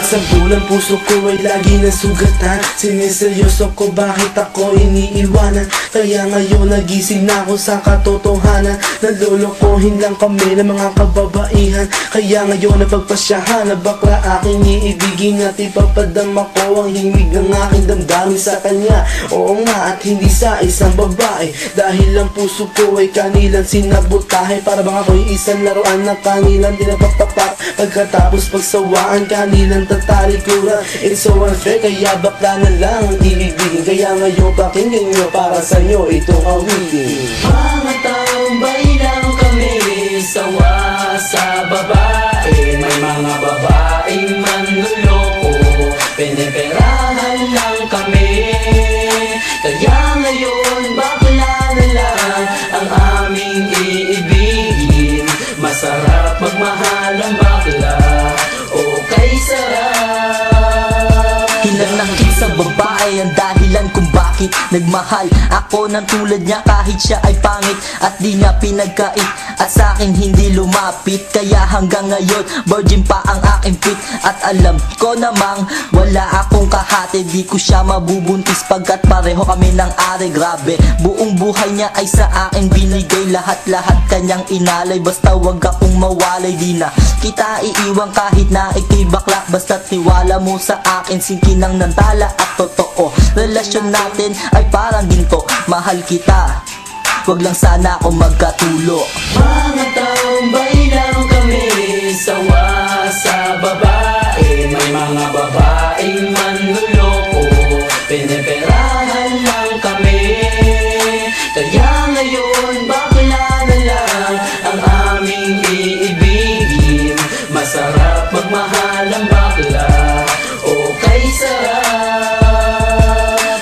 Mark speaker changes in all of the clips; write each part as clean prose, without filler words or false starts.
Speaker 1: Sa bulan puso ko ay lagi nasugatan. Siniseryoso ko bakit ako iniiwanan. Kaya ngayon nagising na ako sa katotohanan. Nalolokohin lang kami ng mga kababaihan. Kaya ngayon napagpasyahan na bakla aking iibigin at ipapadama ko ang himig ng aking damdamin sa kanya. Oo nga, at hindi sa isang babae, dahil ang puso ko ay kanilang sinabotahe. Para bang ako'y isang laruan na kanilang dinapapapak. Pagkatapos pagsawaan kanilang tatalikuran. It's so unfair, kaya bakla na lang ang iibigin. Kaya ngayon pakinggan nyo, para sa'yo itong awitin.
Speaker 2: Mga tambay lang kami, sawa sa babae. May mga babaeng manluloko, piniperahan lang kami. Kaya ngayon bakla na lang ang aming iibigin. Masarap magmahal ang bakla, okay sarap.
Speaker 3: Hinanakit sa babae ang dahilan kung bakit nagmahal ako ng tulad niya kahit siya ay pangit at di niya pinagkait at sa akin hindi lumapit. Kaya hanggang ngayon virgin pa ang aking pit at alam ko namang wala akong kahati. Di ko siya mabubuntis pagkat pareho kami ng ari. Grabe, buong buhay niya ay sa akin binigay. Lahat-lahat kanyang inalay, basta wag akong mawalay. Di na kita iiwan kahit na ikay bakla, basta tiwala mo sa akin. Singkin ang nantala at totoo, relasyon natin ay parang ginto. Mahal kita, wag lang sana ako magkatulo.
Speaker 2: Mga tambay lang kami, sawa sa babae. May mga babaeng manluloko, piniperahan lang kami. Kaya ngayon bakla na lang ang aming iibigin. Masarap magmahal ang bakla, okay sarap.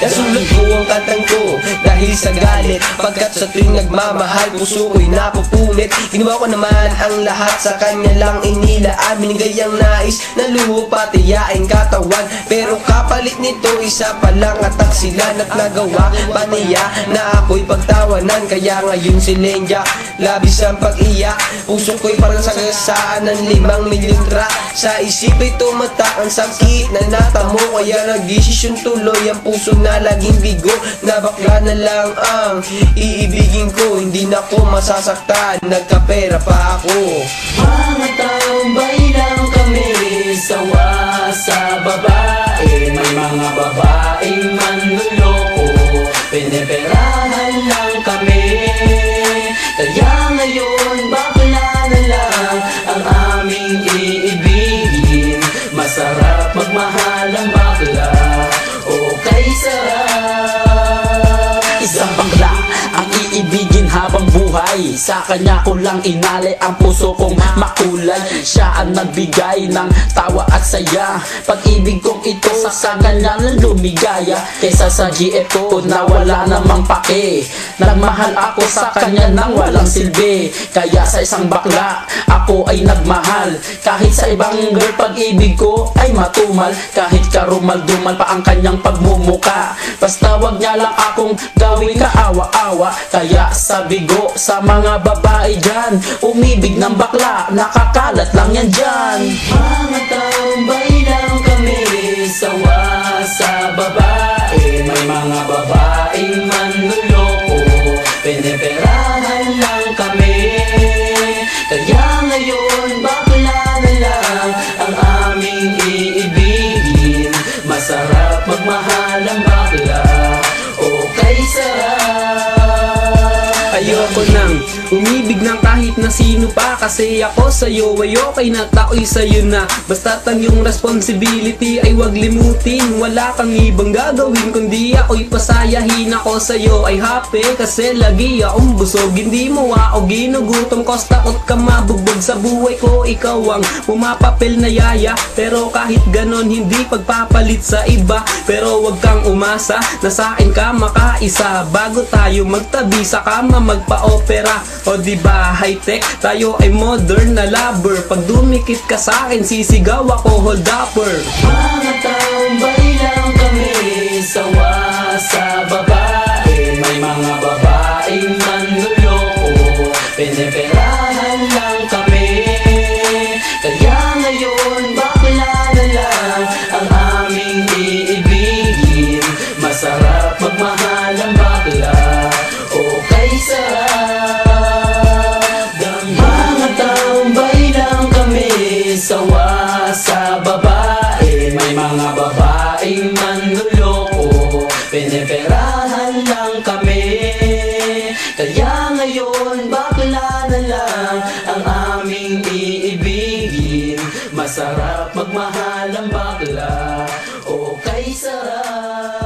Speaker 4: Nasulat ko ang kantang ko dahil sa galit, pagkat sa tuwing nagmamahal puso ko'y napupunit. Ginawa ko naman ang lahat, sa kanya lang inilaan. Binigay ang nais na luho pati yaing katawan, pero kapalit nito isa pa lang atak sila. At nagawa pa niya na ako'y pagtawanan. Kaya ngayon si Lenja labis ang pag-iyak. Puso ko'y parang sagasaan ng 5 milyontra. Sa isip ay tumatak ang sakit na natamo. Kaya nagdesisyon tuloy ang puso na laging bigo, na bakla na lang ang iibigin ko. Hindi na ko masasaktan, nagkapera pa ako.
Speaker 2: Mga tambay lang kami, sawa sa babae. May mga babaeng manluloko, piniperahan lang kami. Kaya ngayon bakla na lang ang aming iibigin. Masarap magmahal ang bakla, okay sarap.
Speaker 5: Isang bakla ang iibigin habang buhay. Sa kanya ko lang inalay ang puso kong makulay. Siya ang nagbigay ng tawa at saya. Pag-ibig kong ito sa kanya lang lumigaya. Kesa sa GF ko na wala namang pake. Nagmahal ako sa kanya nang walang silbi. Kaya sa isang bakla ako ay nagmahal. Kahit sa ibang girl pag-ibig ko ay matumal. Kahit karumal-dumal pa ang kanyang pagmumuka, basta wag niya lang akong gawing kaawa-awa. Kaya sabi ko sa mga babae dyan, umibig ng bakla, nakakalat lang yan dyan.
Speaker 2: Mga tambay lang kami, sawa sa babae. May mga babaeng manluloko, piniperahan lang kami. Kaya ngayon bakla na lang ang aming iibigin. Masarap magmahal ang bakla, okay sarap.
Speaker 4: Ayoko nang umibig ng kahit na sino pa, kasi ako sa'yo ay okay na, tao'y sa'yo na. Basta't ang iyong responsibility ay wag limutin. Wala kang ibang gagawin kundi ako'y pasayahin. Ako sa'yo ay happy kasi lagi akong busog. Hindi mo ako ginugutom, cause takot ka mabugbog sa buhay ko. Ikaw ang pumapapel na yaya, pero kahit ganon hindi pagpapalit sa iba. Pero wag kang umasa na sa akin ka makaisa. Bago tayo magtabi sa kama magpa-opera, o diba high-tech, tayo ay modern na lover. Pag dumikit ka sa akin sisigaw ako hold upper.
Speaker 2: Mga tambay lang kami, sawa sa babae. May mga babaeng manluloko, piniperahan lang kami. Kaya ngayon bakla na lang ngayon bakla na lang ang aming iibigin. Masarap magmahal ang bakla, okay sarap.